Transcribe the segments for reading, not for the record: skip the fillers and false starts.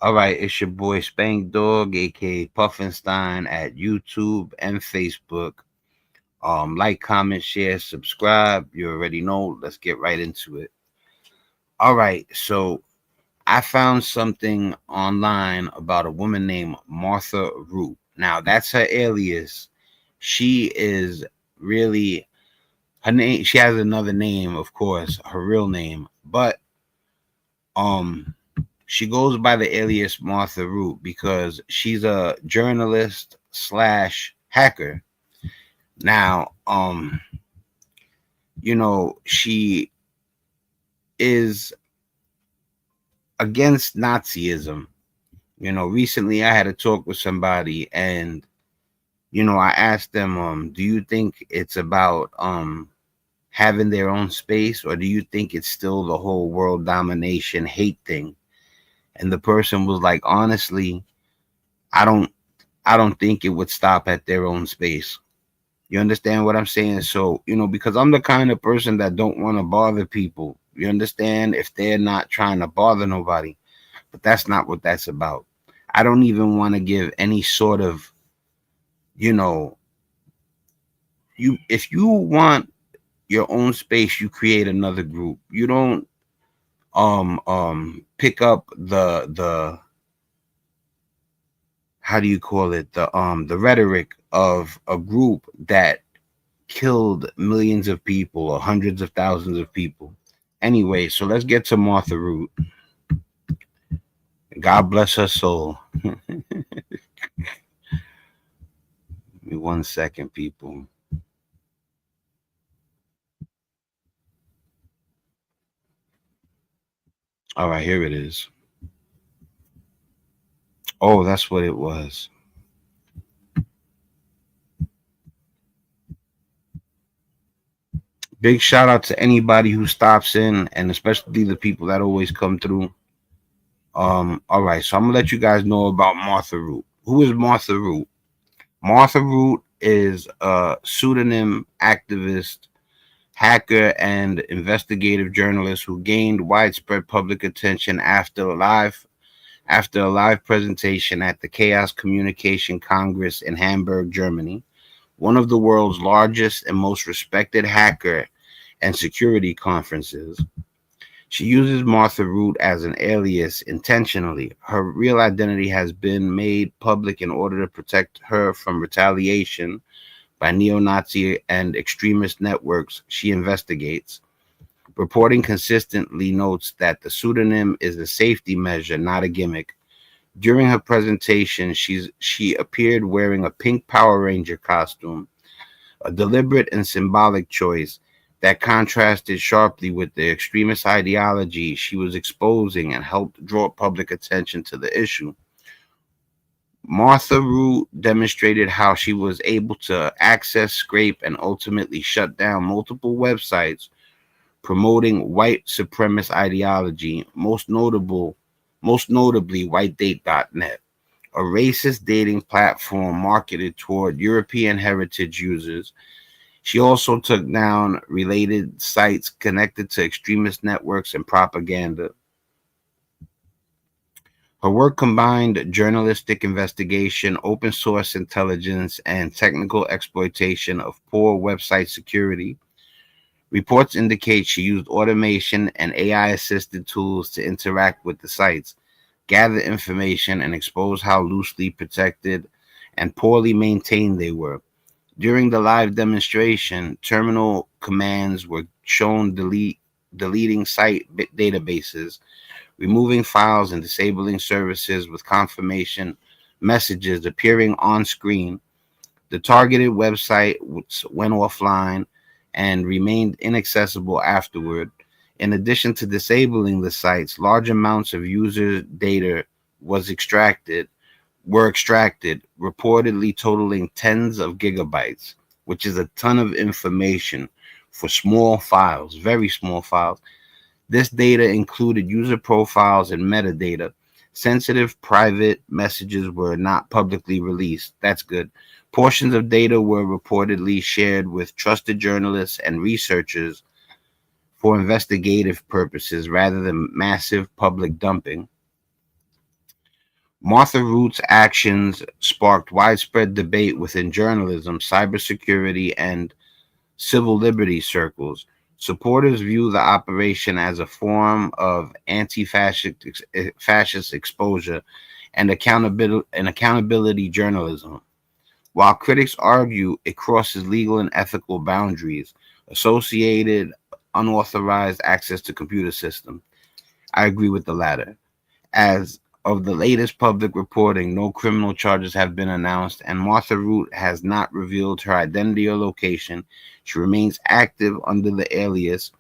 All right, it's your boy Spank Dog, aka Puffinstein, at YouTube and Facebook. Like, comment, share, subscribe. You already know. Let's get right into it. All right, so I found something online about a woman named Martha Root. Now, that's her alias. She is really her name. She has another name, of course, her real name, but um she goes by the alias Martha Root because she's a journalist slash hacker. Now, she is against Nazism. Recently I had a talk with somebody, and I asked them, do you think it's about having their own space, or do you think it's still the whole world domination hate thing? And the person was like, honestly, I don't I don't think it would stop at their own space. You understand what I'm saying? So, because I'm the kind of person that don't want to bother people. You understand? If they're not trying to bother nobody. But that's not what that's about. I don't even want to give any sort of, you know, if you want your own space, you create another group. You don't pick up the how do you call it? The rhetoric of a group that killed millions of people or hundreds of thousands of people. Anyway, so let's get to Martha Root. God bless her soul. Give me 1 second, people. All right, here it is. Oh, that's what it was. Big shout out to anybody who stops in, and especially the people that always come through. All right, so I'm gonna let you guys know about Martha Root. Who is Martha Root? Martha Root is a pseudonym activist, hacker, and investigative journalist who gained widespread public attention after a live presentation at the Chaos Communication Congress in Hamburg, Germany, one of the world's largest and most respected hacker and security conferences. She uses Martha Root as an alias intentionally. Her real identity has been made public in order to protect her from retaliation by neo Nazi and extremist networks she investigates. Reporting consistently notes that the pseudonym is a safety measure, not a gimmick. During her presentation, she appeared wearing a pink Power Ranger costume, a deliberate and symbolic choice that contrasted sharply with the extremist ideology she was exposing and helped draw public attention to the issue. Martha Root demonstrated how she was able to access, scrape, and ultimately shut down multiple websites promoting white supremacist ideology, most notably whitedate.net, a racist dating platform marketed toward European heritage users. She also took down related sites connected to extremist networks and propaganda. Her work combined journalistic investigation, open source intelligence, and technical exploitation of poor website security. Reports indicate she used automation and AI assisted tools to interact with the sites, gather information, and expose how loosely protected and poorly maintained they were. During the live demonstration, terminal commands were shown deleting site databases, removing files, and disabling services with confirmation messages appearing on screen. The targeted website went offline and remained inaccessible afterward. In addition to disabling the sites, large amounts of user data was extracted were extracted, reportedly totaling tens of gigabytes, which is a ton of information for small files, very small files. This data included user profiles and metadata. Sensitive private messages were not publicly released. That's good. Portions of data were reportedly shared with trusted journalists and researchers for investigative purposes rather than massive public dumping. Martha Root's actions sparked widespread debate within journalism, cybersecurity, and civil liberties circles. Supporters view the operation as a form of fascist exposure and accountability journalism, while critics argue it crosses legal and ethical boundaries associated unauthorized access to computer systems. I agree with the latter. As of the latest public reporting, no criminal charges have been announced, and Martha Root has not revealed her identity or location. She remains active under the alias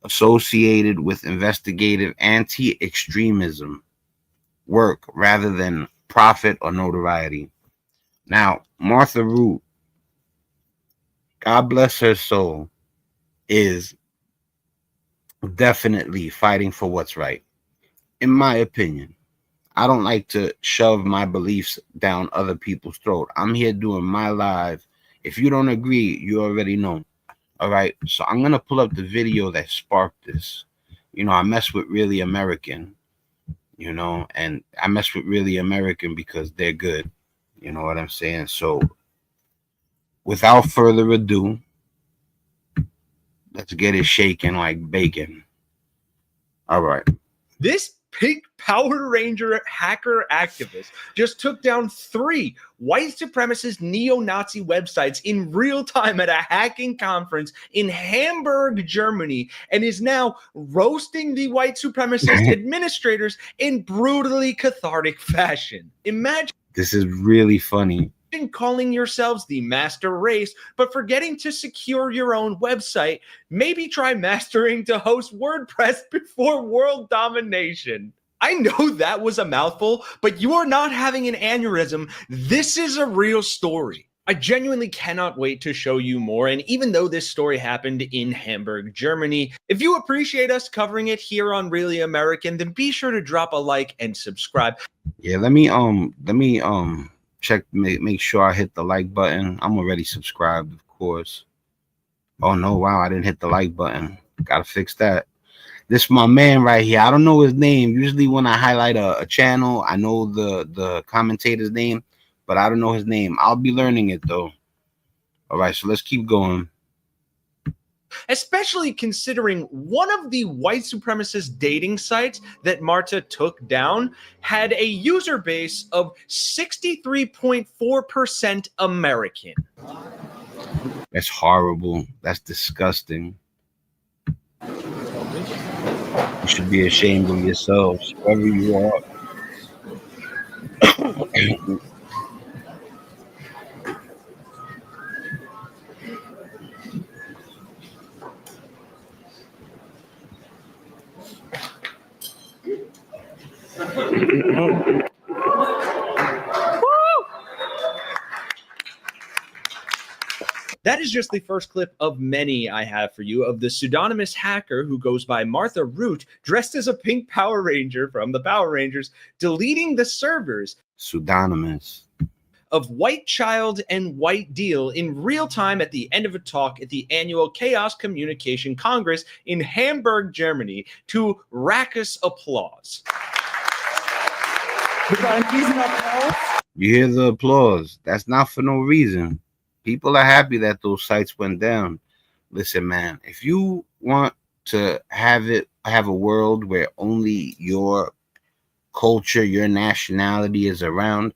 associated with investigative anti-extremism work rather than profit or notoriety. Now, Martha Root, God bless her soul, is definitely fighting for what's right, in my opinion. I don't like to shove my beliefs down other people's throat. I'm here doing my live. If you don't agree, you already know. All right. So I'm gonna pull up the video that sparked this. I mess with Really American, and I mess with Really American because they're good. You know what I'm saying? So without further ado, let's get it shaking like bacon. All right. This pink Power Ranger hacker activist just took down 3 white supremacist neo-Nazi websites in real time at a hacking conference in Hamburg, Germany, and is now roasting the white supremacist administrators in brutally cathartic fashion. Imagine. This is really funny. Calling yourselves the master race, but forgetting to secure your own website. Maybe try mastering to host WordPress before world domination. I know that was a mouthful, but you are not having an aneurysm. This is a real story. I genuinely cannot wait to show you more. And even though this story happened in Hamburg, Germany, if you appreciate us covering it here on Really American, then be sure to drop a like and subscribe. Yeah, let me check, make sure I hit the like button. I'm already subscribed, of course. Oh no, wow, I didn't hit the like button. Gotta fix that. This is my man right here. I don't know his name. Usually when I highlight a channel, I know the commentator's name, but I don't know his name. I'll be learning it though. All right, so let's keep going. Especially considering one of the white supremacist dating sites that Marta took down had a user base of 63.4% American. That's horrible. That's disgusting. You should be ashamed of yourselves, whoever you are. That is just the first clip of many I have for you of the pseudonymous hacker who goes by Martha Root, dressed as a pink Power Ranger from the Power Rangers, deleting the servers Pseudonymous of White Child and White Deal in real time at the end of a talk at the annual Chaos Communication Congress in Hamburg, Germany, to raucous applause. You hear the applause. That's not for no reason. People are happy that those sites went down. Listen, man, if you want to have a world where only your culture, your nationality is around,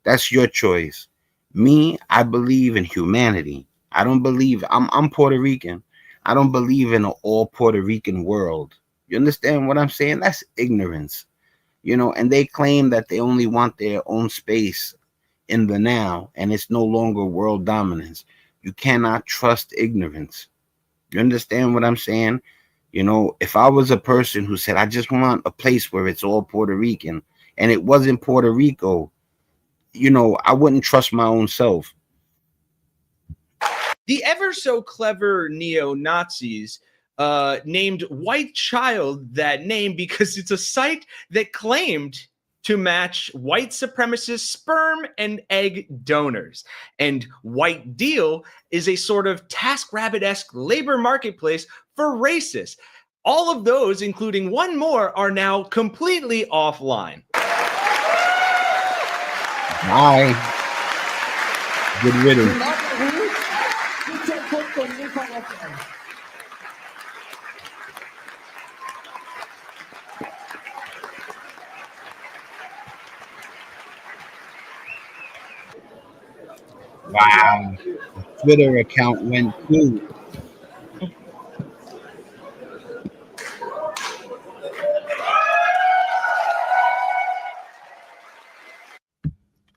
that's your choice. Me, I believe in humanity. I'm Puerto Rican. I don't believe in an all Puerto Rican world. You understand what I'm saying? That's ignorance. And they claim that they only want their own space in the now, and it's no longer world dominance. You cannot trust ignorance. You understand what I'm saying? If I was a person who said, I just want a place where it's all Puerto Rican, and it wasn't Puerto Rico, I wouldn't trust my own self. The ever so clever neo-Nazis named White Child that name because it's a site that claimed to match white supremacist sperm and egg donors. And White Deal is a sort of TaskRabbit-esque labor marketplace for racists. All of those, including one more, are now completely offline. Bye. Good riddance. Wow. Twitter account went too.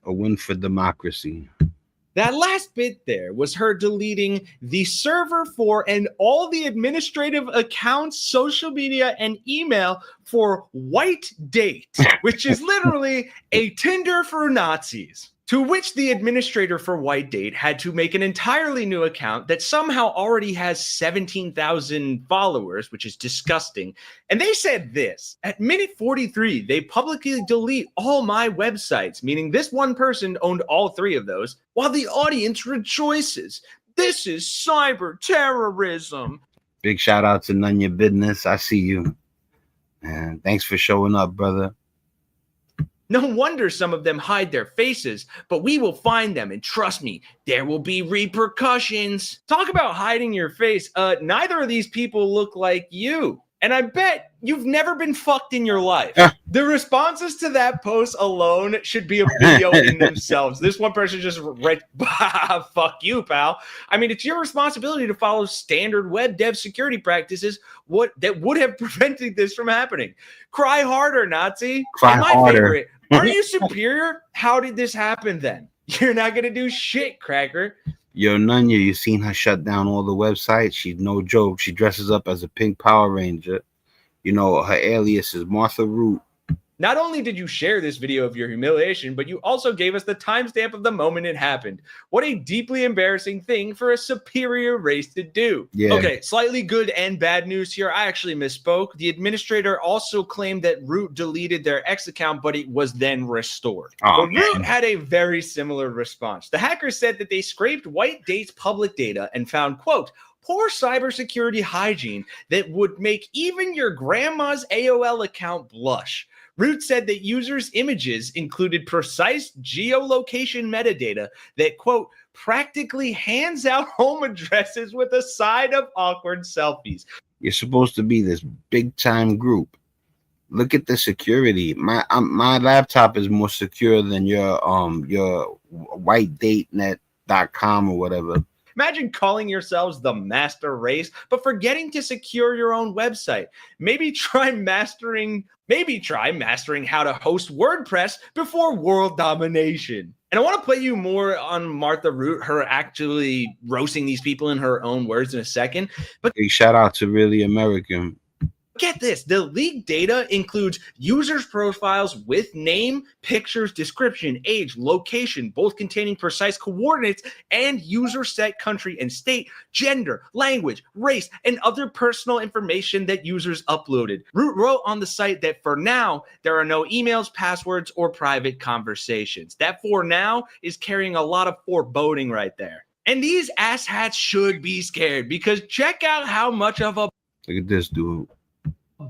A win for democracy. That last bit there was her deleting the server for and all the administrative accounts, social media, and email for White Date, which is literally a Tinder for Nazis. To which the administrator for White Date had to make an entirely new account that somehow already has 17,000 followers, which is disgusting. And they said this: at minute 43, they publicly delete all my websites, meaning this one person owned all three of those, while the audience rejoices. This is cyber terrorism. Big shout out to None Your Business. I see you. And thanks for showing up, brother. No wonder some of them hide their faces, but we will find them, and trust me, there will be repercussions. Talk about hiding your face. Neither of these people look like you. And I bet you've never been fucked in your life. The responses to that post alone should be a video in themselves. This one person just read, fuck you, pal. I mean, it's your responsibility to follow standard web dev security practices that would have prevented this from happening. Cry harder, Nazi. Cry and my harder. favorite, aren't you superior? How did this happen then? You're not going to do shit, cracker. Yo, Nunya, you seen her shut down all the websites? She's no joke. She dresses up as a pink Power Ranger. You know, her alias is Martha Root. Not only did you share this video of your humiliation, but you also gave us the timestamp of the moment it happened. What a deeply embarrassing thing for a superior race to do. Yeah. Okay, slightly good and bad news here. I actually misspoke. The administrator also claimed that Root deleted their X account, but it was then restored. Oh, but Root had a very similar response. The hackers said that they scraped White Date's public data and found, quote, poor cybersecurity hygiene that would make even your grandma's AOL account blush. Root said that users' images included precise geolocation metadata that, quote, practically hands out home addresses with a side of awkward selfies. You're supposed to be this big-time group. Look at the security. My laptop is more secure than your whitedatenet.com or whatever. Imagine calling yourselves the master race, but forgetting to secure your own website. Maybe try mastering how to host WordPress before world domination. And I want to play you more on Martha Root, her actually roasting these people in her own words in a second. But big shout out to Really American. Get this, the leaked data includes users' profiles with name, pictures, description, age, location, both containing precise coordinates, and user set country and state, gender, language, race, and other personal information that users uploaded. Root wrote on the site that for now, there are no emails, passwords, or private conversations. That for now is carrying a lot of foreboding right there. And these asshats should be scared, because check out how much of a look at this dude.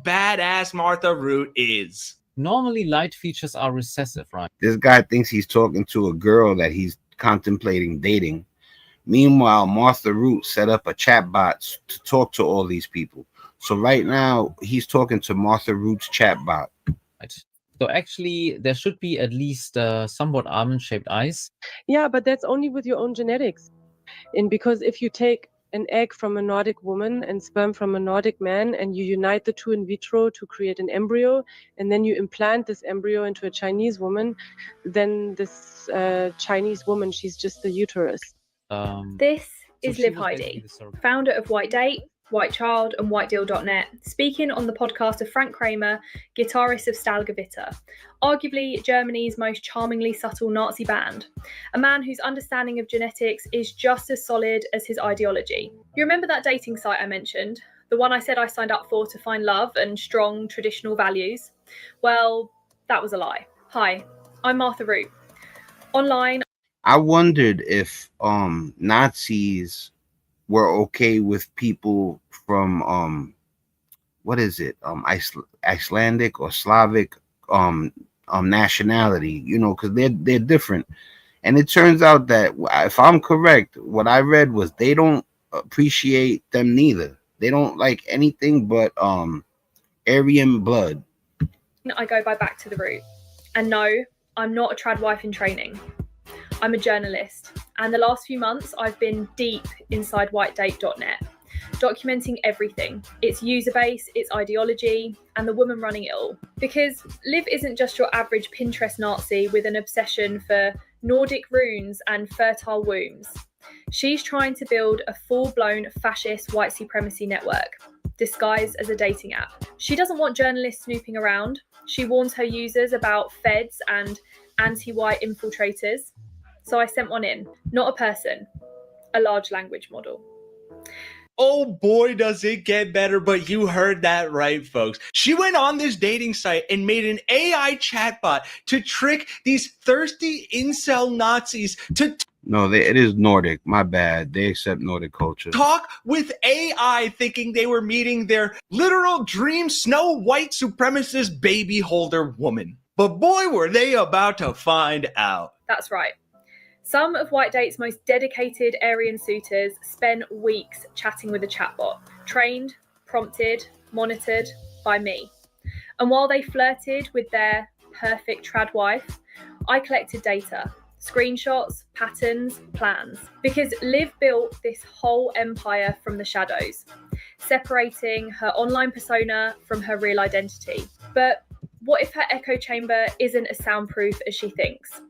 Badass Martha Root is. Normally, light features are recessive, right? This guy thinks he's talking to a girl that he's contemplating dating. Meanwhile, Martha Root set up a chatbot to talk to all these people. So right now, he's talking to Martha Root's chatbot. Right. So actually, there should be at least somewhat almond-shaped eyes. Yeah, but that's only with your own genetics. And because if you take an egg from a Nordic woman and sperm from a Nordic man, and you unite the two in vitro to create an embryo, and then you implant this embryo into a Chinese woman, then this Chinese woman, she's just the uterus. This is Liv Heidi, founder of White Date, White Child, and WhiteDeal.net, speaking on the podcast of Frank Kramer, guitarist of Stalgewitter, arguably Germany's most charmingly subtle Nazi band, a man whose understanding of genetics is just as solid as his ideology. You remember that dating site I mentioned? The one I said I signed up for to find love and strong traditional values? Well, that was a lie. Hi, I'm Martha Root. Online, I wondered if Nazis were okay with people from what is it, Icelandic or Slavic nationality, you know, because they're different. And it turns out that, if I'm correct, what I read was they don't appreciate them neither. They don't like anything but Aryan blood. I go back to the root. And no, I'm not a trad wife in training. I'm a journalist, and the last few months I've been deep inside whitedate.net, documenting everything, its user base, its ideology, and the woman running it all. Because Liv isn't just your average Pinterest Nazi with an obsession for Nordic runes and fertile wombs. She's trying to build a full-blown fascist white supremacy network, disguised as a dating app. She doesn't want journalists snooping around. She warns her users about feds and anti-white infiltrators. So I sent one in, not a person, a large language model. Oh boy, does it get better, but you heard that right, folks. She went on this dating site and made an AI chatbot to trick these thirsty incel Nazis to No, it is Nordic. My bad. They accept Nordic culture. talk with AI, thinking they were meeting their literal dream Snow White supremacist baby holder woman. But boy, were they about to find out. That's right. Some of White Date's most dedicated Aryan suitors spent weeks chatting with a chatbot, trained, prompted, monitored by me. And while they flirted with their perfect trad wife, I collected data, screenshots, patterns, plans. Because Liv built this whole empire from the shadows, separating her online persona from her real identity. But what if her echo chamber isn't as soundproof as she thinks?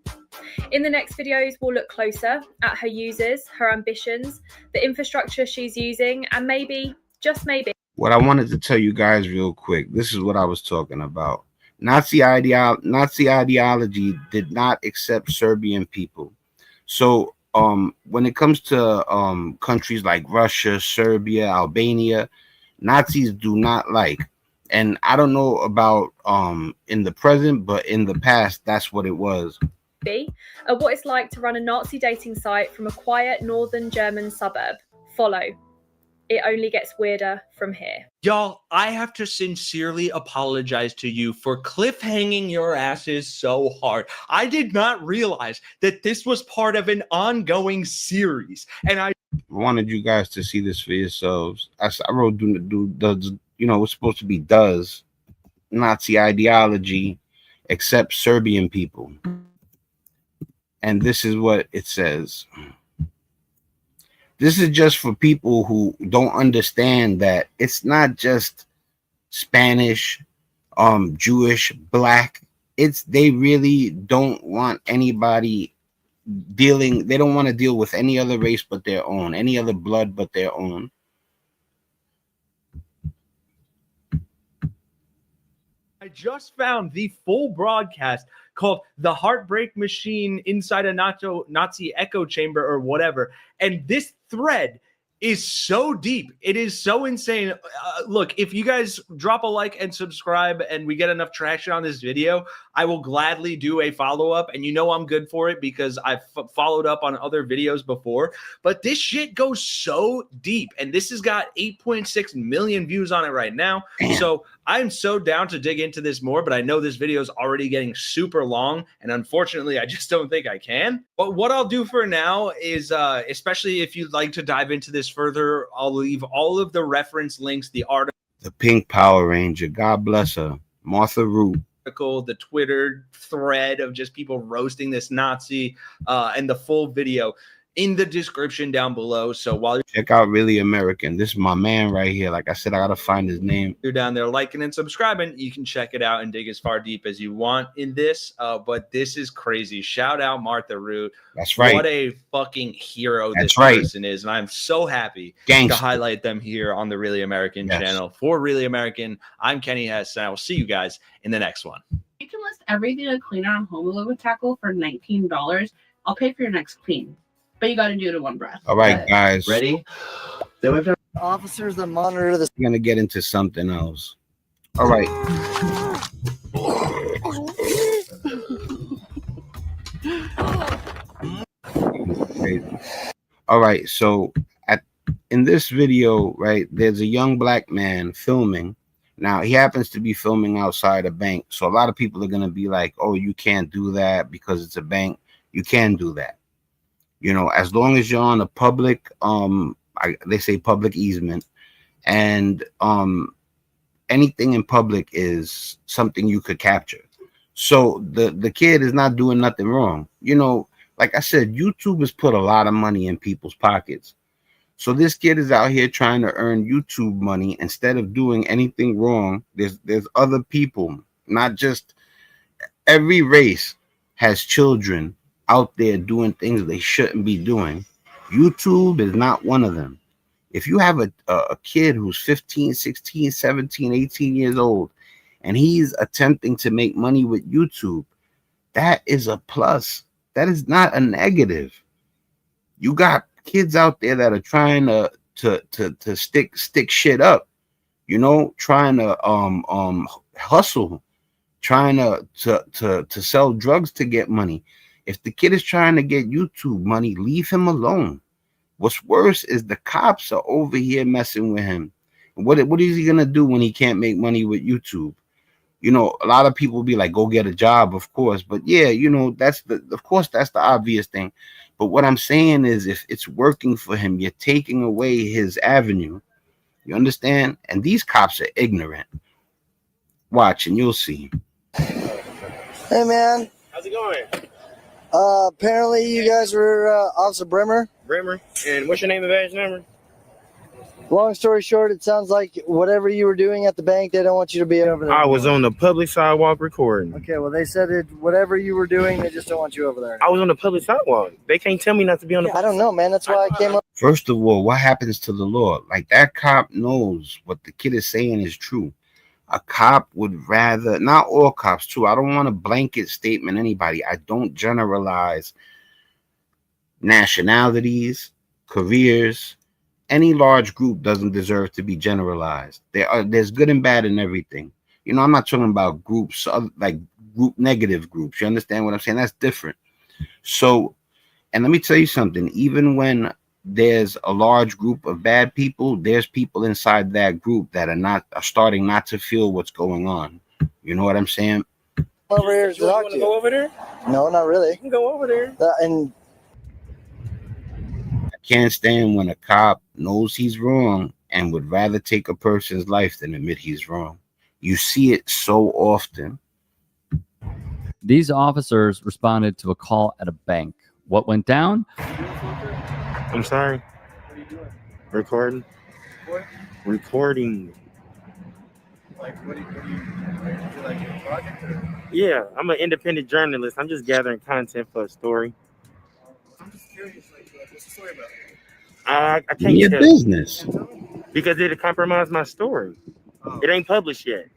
In the next videos, we'll look closer at her users, her ambitions, the infrastructure she's using, and maybe, just maybe. What I wanted to tell you guys real quick, this is what I was talking about. Nazi ideology did not accept Serbian people. So when it comes to countries like Russia, Serbia, Albania, Nazis do not like. And I don't know about in the present, but in the past, that's what it was. What it's like to run a Nazi dating site from a quiet northern German suburb. Follow. It only gets weirder from here. Y'all, I have to sincerely apologize to you for cliffhanging your asses so hard. I did not realize that this was part of an ongoing series, and I wanted you guys to see this for yourselves. I wrote, does, you know, it's supposed to be does Nazi ideology accept Serbian people? And this is what it says. This is just for people who don't understand that it's not just Spanish, Jewish, black. They really don't want anybody dealing. They don't want to deal with any other race but their own, any other blood but their own. I just found the full broadcast called The Heartbreak Machine Inside a Nazi Echo Chamber or whatever. And this thread is so deep. It is so insane. Look, if you guys drop a like and subscribe and we get enough traction on this video, I will gladly do a follow-up. And you know I'm good for it because I've followed up on other videos before. But this shit goes so deep. And this has got 8.6 million views on it right now. So I'm so down to dig into this more, but I know this video is already getting super long. And unfortunately, I just don't think I can. But what I'll do for now is, especially if you'd like to dive into this further, I'll leave all of the reference links, the article, the Pink Power Ranger, God bless her, Martha Root, the Twitter thread of just people roasting this Nazi, and the full video in the description down below. So while you check out Really American, this is my man right here. Like I said, I gotta find his name. You're down there liking and subscribing. You can check it out and dig as far deep as you want in this. But this is crazy. Shout out Martha Root. That's right. What a fucking hero this person is. And I'm so happy to highlight them here on the Really American channel. For Really American, I'm Kenny Hess, and I will see you guys in the next one. You can list everything to clean on Home Alone Tackle for $19. I'll pay for your next clean. But you got to do it in one breath. All right, guys. Ready? Then we've got officers that monitor this. I'm going to get into something else. All right. All right. So in this video, right, there's a young black man filming, Now, he happens to be filming outside a bank. So a lot of people are going to be like, oh, you can't do that because it's a bank. You can do that. You know, as long as you're on a public, they say public easement, and anything in public is something you could capture. So the kid is not doing nothing wrong. You know, like I said, YouTube has put a lot of money in people's pockets. So this kid is out here trying to earn YouTube money instead of doing anything wrong. There's other people, not just every race has children out there doing things they shouldn't be doing. YouTube is not one of them. If you have a kid who's 15, 16, 17, 18 years old, and he's attempting to make money with YouTube, that is a plus. That is not a negative. You got kids out there that are trying to stick shit up, you know, trying to hustle, trying to sell drugs to get money. If the kid is trying to get YouTube money, leave him alone. What's worse is the cops are over here messing with him. What is he gonna do when he can't make money with YouTube? You know, a lot of people be like, go get a job, of course. But yeah, you know, that's the obvious thing. But what I'm saying is, if it's working for him, you're taking away his avenue. You understand? And these cops are ignorant. Watch and you'll see. Hey, man. How's it going? Apparently you guys were Officer Brimmer. Brimmer. And what's your name and badge number? Long story short, it sounds like whatever you were doing at the bank, they don't want you to be over there. I was on the public sidewalk recording. Okay, well, they said whatever you were doing, they just don't want you over there. I was on the public sidewalk. They can't tell me not to be on the. I don't know, man. That's why I came up. First of all, what happens to the law? Like, that cop knows what the kid is saying is true. A cop would rather, not all cops too. I don't want a blanket statement anybody. I don't generalize nationalities, careers. Any large group doesn't deserve to be generalized. There's good and bad in everything. You know, I'm not talking about groups, like negative groups. You understand what I'm saying? That's different. So, and let me tell you something. Even when there's a large group of bad people, there's people inside that group that are starting not to feel what's going on. You know what I'm saying? Over here to talk to you. Go over there? No, not really. You can go over there. And Can't stand when a cop knows he's wrong and would rather take a person's life than admit he's wrong. You see it so often. These officers responded to a call at a bank. What went down? I'm sorry. Recording. Recording. Like, what do you like your project? Or? Yeah, I'm an independent journalist. I'm just gathering content for a story. I'm just curious, like, what's the story about? I None can't of your tell business. because it'll compromise my story. Oh. It ain't published yet.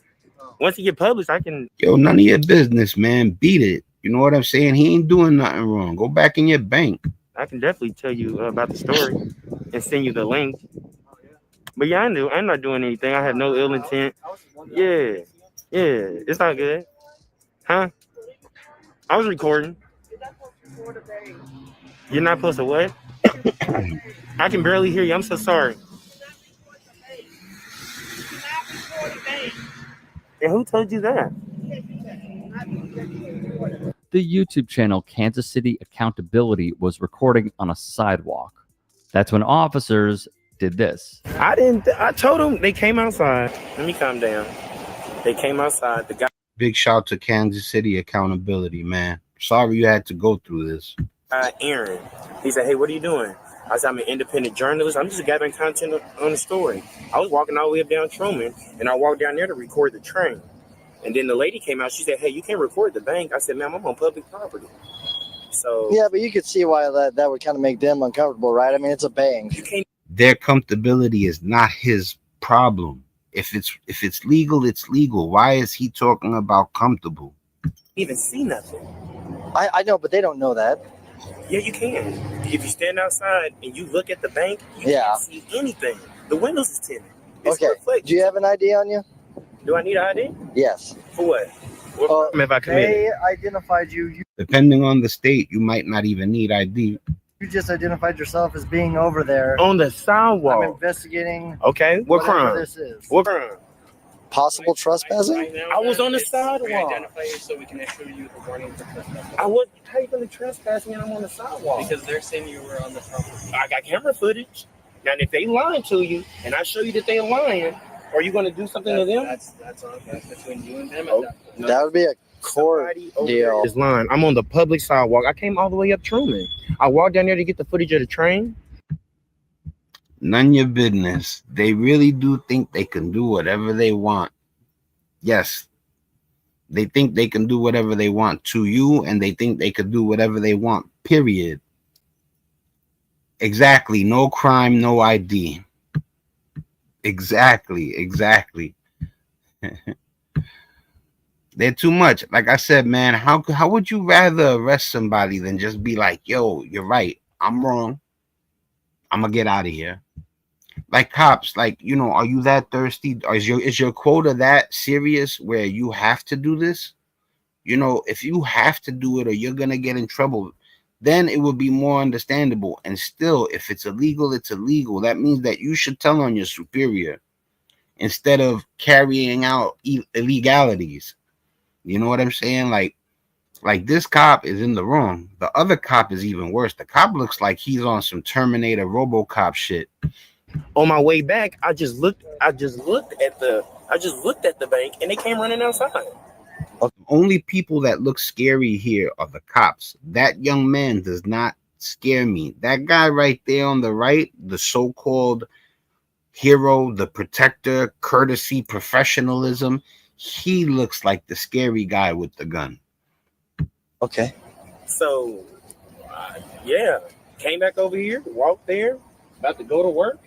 Once it get published, I can. Yo, none of your business, man. Beat it. You know what I'm saying? He ain't doing nothing wrong. Go back in your bank. I can definitely tell you about the story and send you the link. But yeah, I'm not doing anything. I had no ill intent. Yeah, it's not good, huh? I was recording. You're not supposed to what? I can barely hear you. I'm so sorry. And who told you that? The YouTube channel Kansas City Accountability was recording on a sidewalk. That's when officers did this. I told them they came outside. Let me calm down. They came outside. The guy. Big shout to Kansas City Accountability, man. Sorry you had to go through this. Aaron. He said, hey, what are you doing? I said, I'm an independent journalist. I'm just gathering content on the story. I was walking all the way up down Truman, and I walked down there to record the train. And then the lady came out. She said, hey, you can't record the bank. I said, ma'am, I'm on public property. So yeah, but you could see why that would kind of make them uncomfortable, right? I mean, it's a bank. You can't. Their comfortability is not his problem. If it's legal, it's legal. Why is he talking about comfortable? Even see nothing. I know, but they don't know that. Yeah, you can. If you stand outside and you look at the bank, you yeah. can't see anything. The windows is tinted. It's okay. Do you have an ID on you? Do I need an ID? Yes. For what? What crime have I committed? They identified you. Depending on the state, you might not even need ID. You just identified yourself as being over there. On the sidewalk. I'm investigating. Okay. What crime? This is. What crime? possible trespassing? I was on the sidewalk. Identify you so we can issue you the warning for trespassing. I was taking the trespassing and I'm on the sidewalk. Because they're saying you were on the property. I got camera footage. Now, if they lying to you and I show you that they're lying, are you going to do something to them? That's between you and them. That would be a court deal. Is lying. I'm on the public sidewalk. I came all the way up Truman. I walked down there to get the footage of the train. None of your business. They really do think they can do whatever they want. Yes. They think they can do whatever they want to you, and they think they can do whatever they want, period. Exactly. No crime, no ID. Exactly. They're too much. Like I said, man, how would you rather arrest somebody than just be like, yo, you're right, I'm wrong, I'm gonna get out of here? Like cops, like, you know, are you that thirsty? Or is your quota that serious where you have to do this? You know, if you have to do it or you're gonna get in trouble, then it would be more understandable. And still, if it's illegal, it's illegal. That means that you should tell on your superior instead of carrying out illegalities. You know what I'm saying? Like this cop is in the wrong. The other cop is even worse. The cop looks like he's on some Terminator RoboCop shit. On my way back, I just looked at the bank and they came running outside. The only people that look scary here are the cops. That young man does not scare me. That guy right there on the right, the so-called hero, the protector, courtesy, professionalism, he looks like the scary guy with the gun. Okay. So, yeah, came back over here, walked there, about to go to work.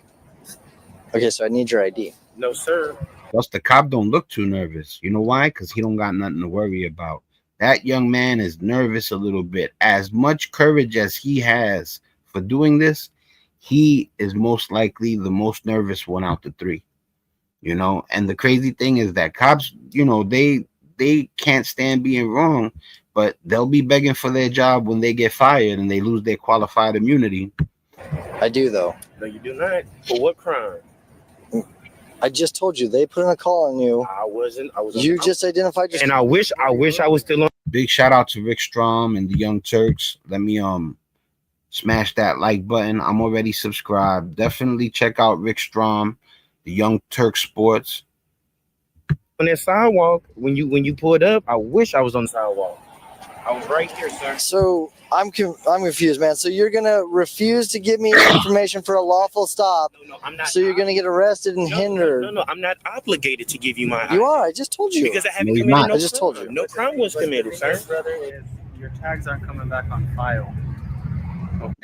Okay, so I need your ID. No, sir. Plus, the cop don't look too nervous. You know why? Because he don't got nothing to worry about. That young man is nervous a little bit. As much courage as he has for doing this, he is most likely the most nervous one out the three. You know, and the crazy thing is that cops, you know, they can't stand being wrong, but they'll be begging for their job when they get fired and they lose their qualified immunity. I do, though. No, you do not. For what crime? I just told you they put in a call on you. I wasn't. You just identified yourself. And I wish I was still on. Big shout out to Rick Strom and the Young Turks. Let me smash that like button. I'm already subscribed. Definitely check out Rick Strom, the Young Turk Sports. On that sidewalk, when you pulled up, I wish I was on the sidewalk. I was right here, sir. So I'm confused, man. So you're gonna refuse to give me information for a lawful stop? No, I'm not. So you're gonna get arrested and hindered? No, I'm not obligated to give you my. You are. I just told you. Because I haven't No, you're committed not. no I just told you. No crime was committed, sir. Brother, is your tags aren't coming back on file.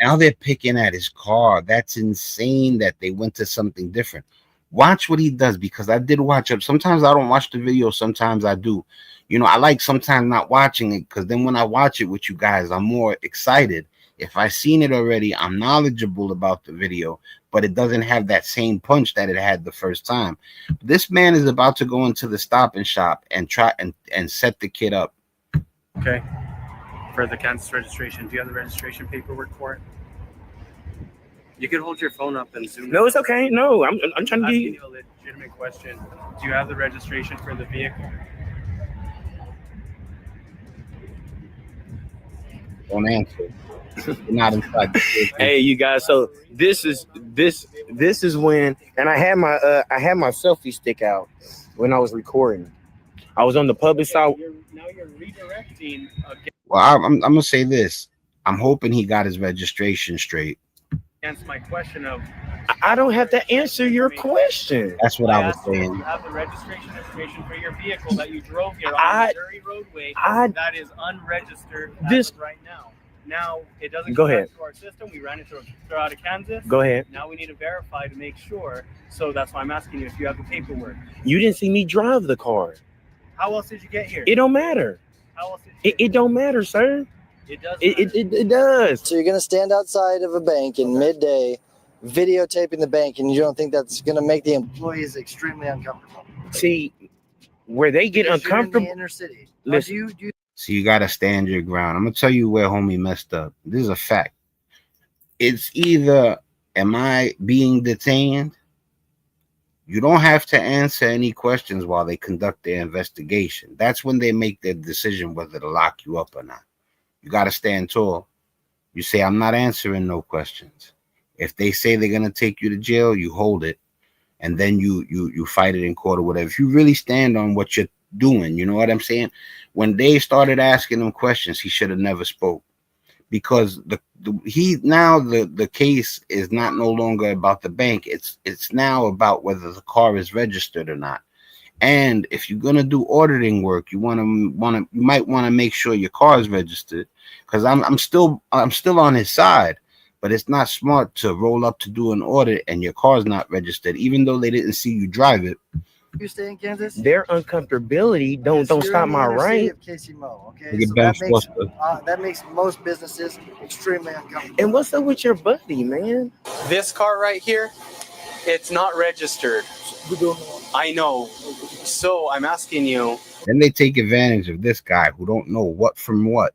Now they're picking at his car. That's insane that they went to something different. Watch what he does, because I did watch it. Sometimes I don't watch the video. Sometimes I do. You know, I like sometimes not watching it, because then when I watch it with you guys, I'm more excited. If I've seen it already, I'm knowledgeable about the video, but it doesn't have that same punch that it had the first time. This man is about to go into the Stop and Shop and try and set the kid up. Okay. For the Kansas registration, do you have the registration paperwork for it? You can hold your phone up and zoom. No, it's okay. No, I'm trying to asking be. you a legitimate question. Do you have the registration for the vehicle? Don't answer. You're not inside the vehicle. Hey, you guys. So this is when, and I had my selfie stick out when I was recording. I was on the public side. Now you're redirecting. Well, I'm gonna say this. I'm hoping he got his registration straight. Answer my question of. I don't have to answer your question. That's what I was asked you if saying. You have the registration information for your vehicle that you drove here on I- the Missouri roadway that is unregistered as of right now. Now it doesn't Go come ahead. back to our system. We ran it through out of Kansas. Go ahead. Now we need to verify to make sure. So that's why I'm asking you if you have the paperwork. You didn't see me drive the car. How else did you get here? It don't matter. How else did you It don't matter, sir. It does. It does. So you're gonna stand outside of a bank in midday, videotaping the bank, and you don't think that's gonna make the employees extremely uncomfortable? See, where they get Because you're in uncomfortable. the inner city. Listen. Do you So you gotta stand your ground. I'm gonna tell you where homie messed up. This is a fact. It's either am I being detained? You don't have to answer any questions while they conduct their investigation. That's when they make their decision whether to lock you up or not. You got to stand tall. You say, I'm not answering no questions. If they say they're going to take you to jail, you hold it. And then you fight it in court or whatever. If you really stand on what you're doing, you know what I'm saying? When they started asking him questions, he should have never spoke. Because the case is not no longer about the bank. It's now about whether the car is registered or not. And if you're gonna do auditing work, you might want to make sure your car is registered. Because I'm still on his side, but it's not smart to roll up to do an audit and your car's not registered, even though they didn't see you drive it. You stay in Kansas? Their uncomfortability don't stop my right. Okay, so that makes most businesses extremely uncomfortable. And what's up with your buddy, man? This car right here, it's not registered. I know. So I'm asking you. Then they take advantage of this guy who don't know what from what,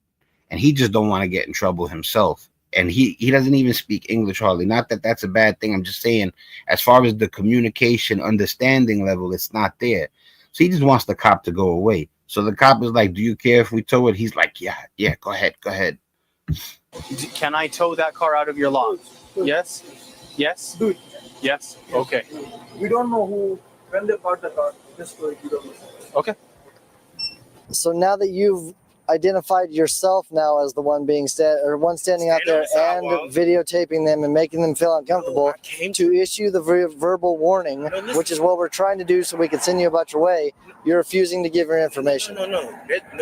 and he just don't want to get in trouble himself. And he doesn't even speak English hardly. Not that that's a bad thing. I'm just saying, as far as the communication understanding level, it's not there. So he just wants the cop to go away. So the cop is like, do you care if we tow it? He's like, yeah, go ahead. Can I tow that car out of your lot? Yes? Yes? Yes? Okay. We don't know when they bought the car. Just so you don't know. Okay. So now that you've identified yourself now as the one being standing out there and videotaping them and making them feel uncomfortable, to issue the verbal warning, which is what we're trying to do so we can send you about your way, you're refusing to give your information. No.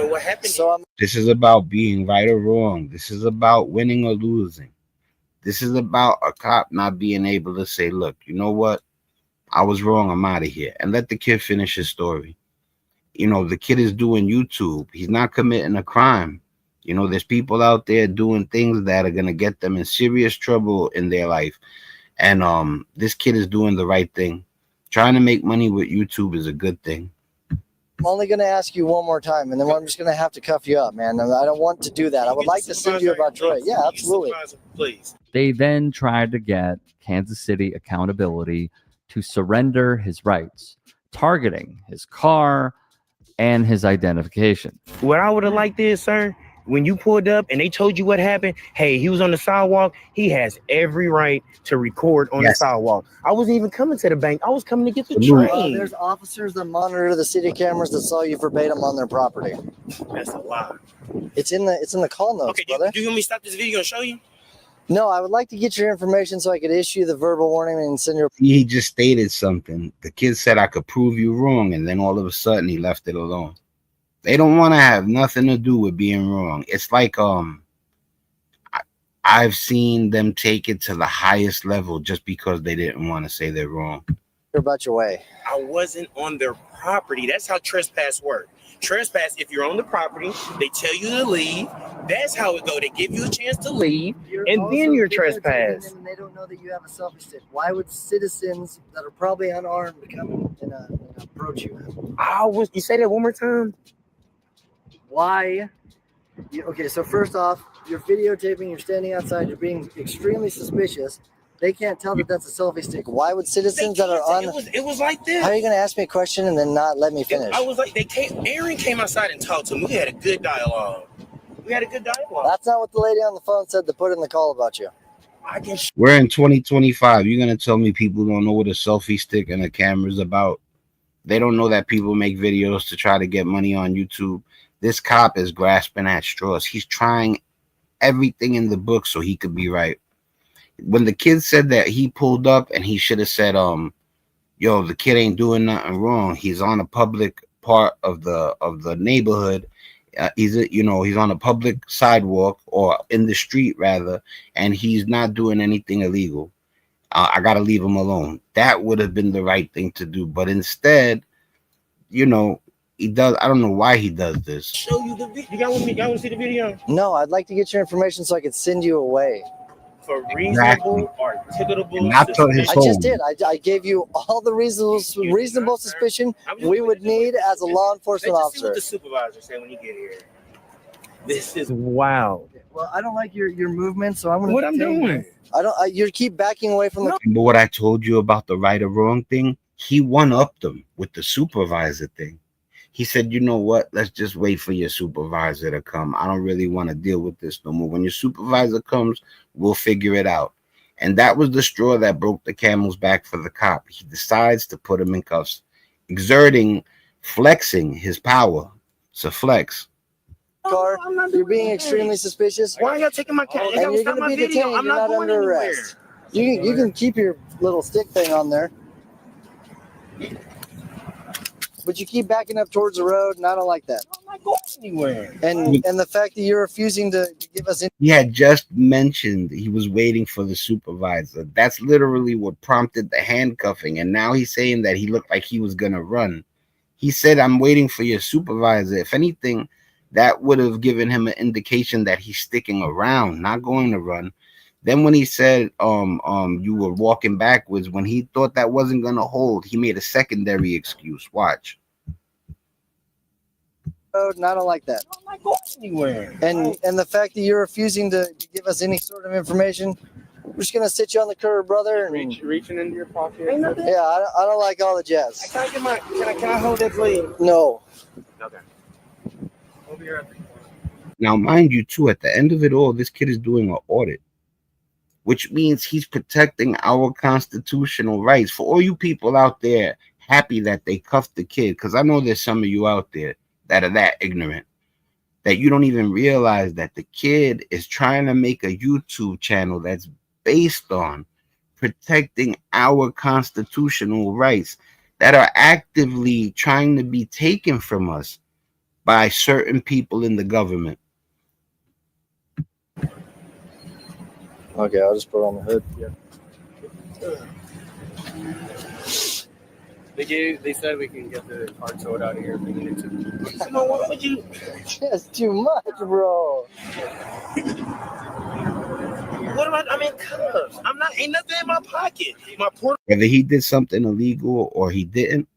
What happened? So this is about being right or wrong. This is about winning or losing. This is about a cop not being able to say, look, you know what? I was wrong. I'm out of here. And let the kid finish his story. You know, the kid is doing YouTube. He's not committing a crime. You know, there's people out there doing things that are going to get them in serious trouble in their life. And this kid is doing the right thing. Trying to make money with YouTube is a good thing. I'm only going to ask you one more time, and then I'm just going to have to cuff you up, man. I don't want to do that. I would like to send you about your way. Yeah, absolutely. Please. They then tried to get Kansas City Accountability to surrender his rights, targeting his car and his identification. What I would have liked is, sir, when you pulled up and they told you what happened, hey, he was on the sidewalk. He has every right to record on the sidewalk. I wasn't even coming to the bank. I was coming to get the train. There's officers that monitor the city cameras that saw you verbatim on their property. That's a lie. It's in the call notes, brother. Do you want me to stop this video and show you? No, I would like to get your information so I could issue the verbal warning and send your... He just stated something. The kid said, I could prove you wrong. And then all of a sudden he left it alone. They don't want to have nothing to do with being wrong. It's like, I've seen them take it to the highest level just because they didn't want to say they're wrong. About your way. I wasn't on their property. That's how trespass works. Trespass, if you're on the property, they tell you to leave. That's how it go. They give you a chance to leave, and then you're trespass. And they don't know that you have a selfie stick. Why would citizens that are probably unarmed come and approach you? You say that one more time? Why? Okay, so first off, you're videotaping, you're standing outside, you're being extremely suspicious. They can't tell that that's a selfie stick. Why would citizens that are on... It was like this. How are you going to ask me a question and then not let me finish? I was like, Aaron came outside and talked to me. We had a good dialogue. That's not what the lady on the phone said to put in the call about you. We're in 2025. You're going to tell me people don't know what a selfie stick and a camera is about? They don't know that people make videos to try to get money on YouTube. This cop is grasping at straws. He's trying everything in the book so he could be right. When the kid said that he pulled up and he should have said, yo, the kid ain't doing nothing wrong. He's on a public part of the neighborhood. He's on a public sidewalk or in the street rather, and he's not doing anything illegal. I got to leave him alone. That would have been the right thing to do. But instead, he does. I don't know why he does this. Show you the video. You got with me? Y'all want to see the video? No, I'd like to get your information so I could send you away. For reasonable or ticketable I just did. I gave you all the reasonable suspicion we would need as a law enforcement officer. See what the supervisor say when you get here. This is wild. Well, I don't like your movement, so I'm gonna. What I'm doing? I don't. You keep backing away from the. Remember what I told you about the right or wrong thing? he one-upped them with the supervisor thing. He said, you know what? Let's just wait for your supervisor to come. I don't really want to deal with this no more. When your supervisor comes, we'll figure it out. And that was the straw that broke the camel's back for the cop. He decides to put him in cuffs, flexing his power. It's a flex. Car, you're being extremely suspicious. Why are y'all taking my car? And you're going to be detained. You're not under arrest. You can keep your little stick thing on there. But you keep backing up towards the road, and I don't like that. I'm not going anywhere. And the fact that you're refusing to give us... He had just mentioned he was waiting for the supervisor. That's literally what prompted the handcuffing. And now he's saying that he looked like he was going to run. He said, I'm waiting for your supervisor. If anything, that would have given him an indication that he's sticking around, not going to run. Then when he said, you were walking backwards, when he thought that wasn't going to hold, he made a secondary excuse. Watch. And I don't like that. I'm not going anywhere. And the fact that you're refusing to give us any sort of information, we're just going to sit you on the curb, brother. And, Reaching into your pocket. yeah, I don't like all the jazz. Can I hold that, please? No. Okay. Now, mind you, too, at the end of it all, this kid is doing an audit, which means he's protecting our constitutional rights. For all you people out there happy that they cuffed the kid, because I know there's some of you out there that are that ignorant, that you don't even realize that the kid is trying to make a YouTube channel that's based on protecting our constitutional rights that are actively trying to be taken from us by certain people in the government. Okay, I'll just put it on the hood. Yeah. They said we can get the car towed out of here if we needed to. Come on, what would you? That's too much, bro. What am I mean, cuffs. I'm not. Ain't nothing in my pocket. My portable. Whether he did something illegal or he didn't,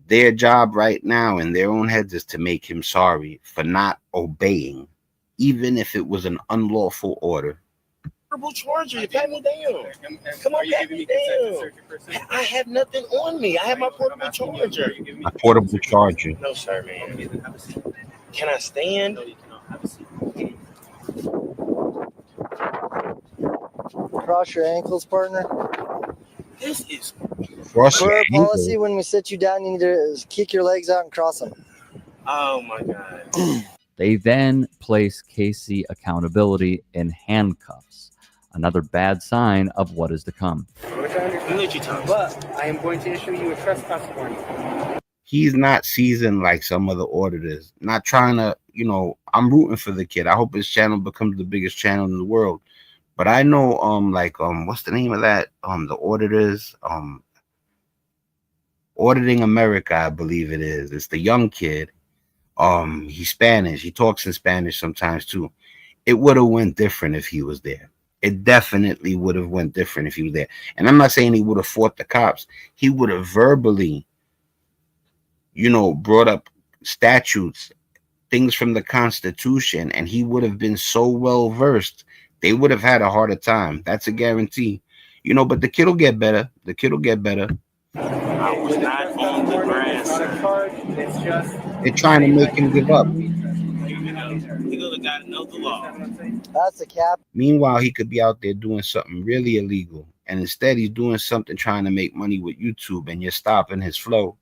their job right now in their own heads is to make him sorry for not obeying, even if it was an unlawful order. Charger, pat me down. Come on, pat me down. I have nothing on me. I have my portable charger. A portable charger. No, sir, man. Can I stand? Cross your ankles, partner. This is cross For your our ankle. policy, when we sit you down, you need to kick your legs out and cross them. Oh my God. They then place Casey accountability in handcuffs. Another bad sign of what is to come. But I am going to issue you a trespass warning. He's not seasoned like some other auditors. Not trying to, I'm rooting for the kid. I hope his channel becomes the biggest channel in the world. But I know, what's the name of that? The auditors, Auditing America, I believe it is. It's the young kid. He's Spanish. He talks in Spanish sometimes too. It would have went different if he was there. It definitely would have went different if he was there. And I'm not saying he would have fought the cops. He would have verbally, brought up statutes, things from the Constitution, and he would have been so well versed, they would have had a harder time. That's a guarantee. But the kid will get better. The kid will get better. I was not on the grass. They're trying to make him give up. He would have got to know the law. That's a cap. Meanwhile, he could be out there doing something really illegal. And instead, he's doing something trying to make money with YouTube, and you're stopping his flow.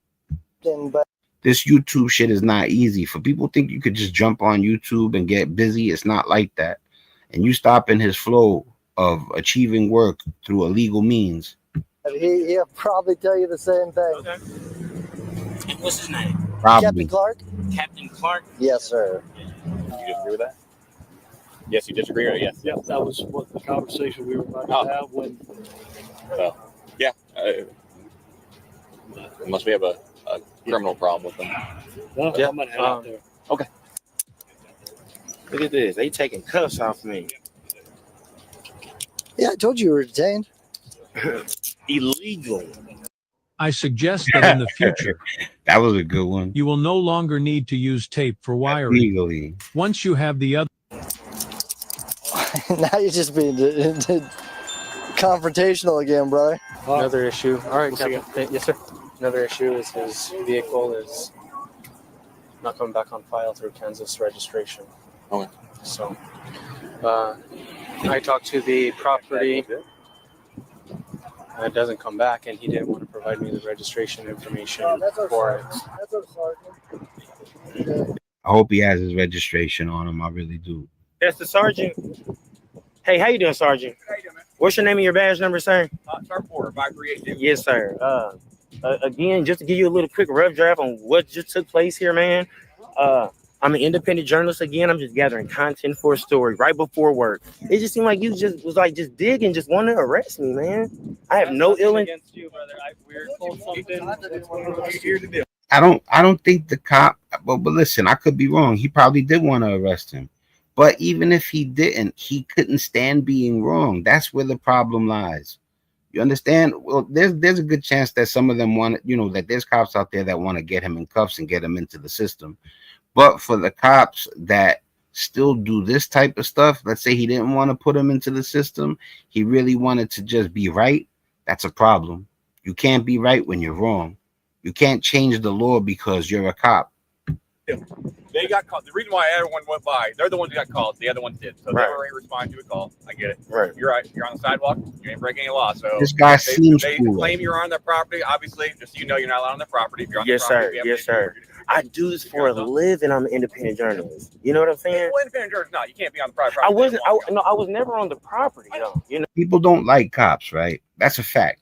But This YouTube shit is not easy. For people think you could just jump on YouTube and get busy. It's not like that. And you stopping his flow of achieving work through illegal means. he'll probably tell you the same thing. Okay. And what's his name? Probably. Captain Clark? Captain Clark? Yes, sir. You disagree with that? Yes, you disagree, or yes? Yeah, that was what the conversation we were about to have when. Yeah. Unless we have a criminal problem with them. No, Yeah, I'm gonna head out there. Okay. Look at this. They taking cuffs off me. Yeah, I told you were detained. Illegal. I suggest that in the future, That was a good one. you will no longer need to use tape for wiring. Legally. Once you have the other. Now you're just being confrontational again, brother. Another issue. All right, We'll see Captain. Yes, sir. Another issue is his vehicle is not coming back on file through Kansas registration. Okay. So I talked to the property. It doesn't come back, and he didn't want to provide me the registration information for it. That's our sergeant. I hope he has his registration on him. I really do. That's the sergeant. Hey, how you doing, Sergeant? How you doing, man? What's your name and your badge number, sir? Star 4, 538. Yes, sir. Again, just to give you a little quick rough draft on what just took place here, man. I'm an independent journalist again. I'm just gathering content for a story right before work. It just seemed like you just was like just digging, just wanted to arrest me, man. I have no ill against you, brother. We're told something. I don't think the cop, but listen, I could be wrong. He probably did want to arrest him. But even if he didn't, he couldn't stand being wrong. That's where the problem lies. You understand? Well, there's a good chance that some of them want, that there's cops out there that want to get him in cuffs and get him into the system. But for the cops that still do this type of stuff, let's say he didn't want to put him into the system, he really wanted to just be right. That's a problem. You can't be right when you're wrong. You can't change the law because you're a cop. They got called. The reason why everyone went by, they're the ones who got called. The other ones did. So Right. they were responding to a call. I get it. Right. You're right. You're on the sidewalk. You ain't breaking any law. So This guy seems they cool. claim you're on their property. Obviously, just so you know, you're not allowed on their property. If you're on Yes, their property, sir. we have Yes, to sir. I do this for a living. I'm an independent journalist. You know what I'm saying? Well, independent journalists, no, you can't be on the private I property. wasn't. I was never on the property, though. You know. People don't like cops, right? That's a fact.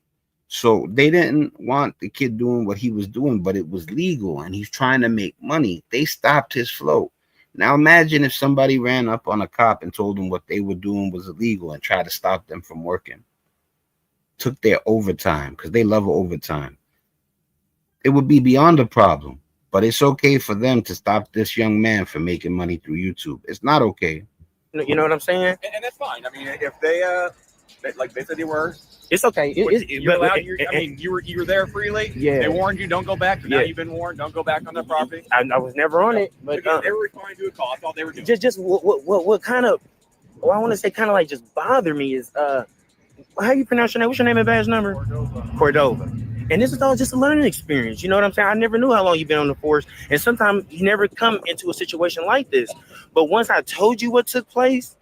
So they didn't want the kid doing what he was doing, but it was legal and he's trying to make money. They stopped his flow. Now imagine if somebody ran up on a cop and told them what they were doing was illegal and tried to stop them from working. Took their overtime because they love overtime. It would be beyond a problem, but it's okay for them to stop this young man from making money through YouTube. It's not okay. You know what I'm saying? And that's fine. I mean, if they like they said they were. It's okay. You're allowed. You were there freely. Yeah. They warned you, don't go back. Now Yeah. you've been warned, don't go back on their property. I was never on it, but Again, they were responding to a call. That's all they were doing. just what kind of, I want to say kind of like just bother me is how you pronounce your name? What's your name and badge number? Cordova. And this is all just a learning experience. You know what I'm saying? I never knew how long you've been on the force, and sometimes you never come into a situation like this. But once I told you what took place,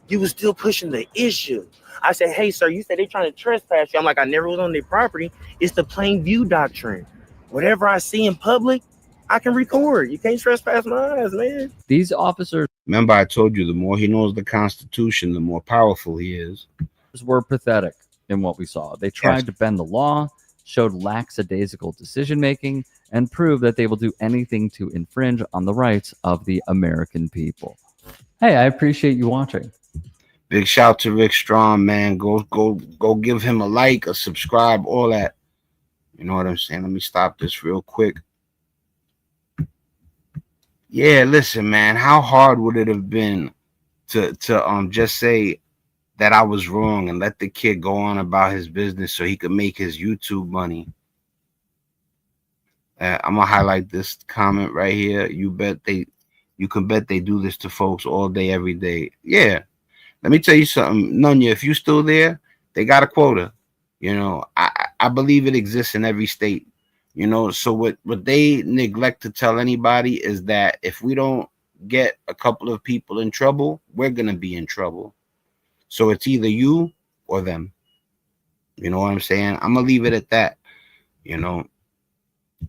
you was still pushing the issue. I said, hey, sir, you said they trying to trespass you. I'm like, I never was on their property. It's the plain view doctrine. Whatever I see in public, I can record. You can't trespass my eyes, man. These officers, remember, I told you the more he knows the Constitution, the more powerful he is. were pathetic in what we saw. They tried to bend the law, showed lackadaisical decision making, and proved that they will do anything to infringe on the rights of the American people. Hey, I appreciate you watching. Big shout to Rick Strong, man. Go give him a like, a subscribe, all that. You know what I'm saying? Let me stop this real quick. Yeah, listen, man. How hard would it have been to just say that I was wrong and let the kid go on about his business so he could make his YouTube money? I'm gonna highlight this comment right here. You can bet they do this to folks all day, every day. Yeah. Let me tell you something, Nunya, if you're still there, they got a quota. You know, I believe it exists in every state. You know, so what they neglect to tell anybody is that if we don't get a couple of people in trouble, we're going to be in trouble. So it's either you or them. You know what I'm saying? I'm going to leave it at that. You know,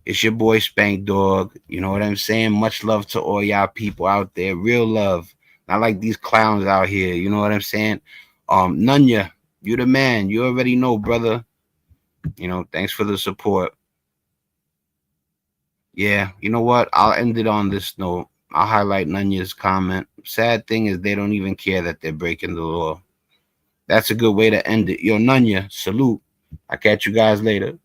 it's your boy Spank Dog. You know what I'm saying? Much love to all y'all people out there. Real love. Not like these clowns out here. You know what I'm saying? Nunya, you the man. You already know, brother. You know, thanks for the support. Yeah, you know what? I'll end it on this note. I'll highlight Nunya's comment. Sad thing is they don't even care that they're breaking the law. That's a good way to end it. Yo, Nunya, salute. I'll catch you guys later.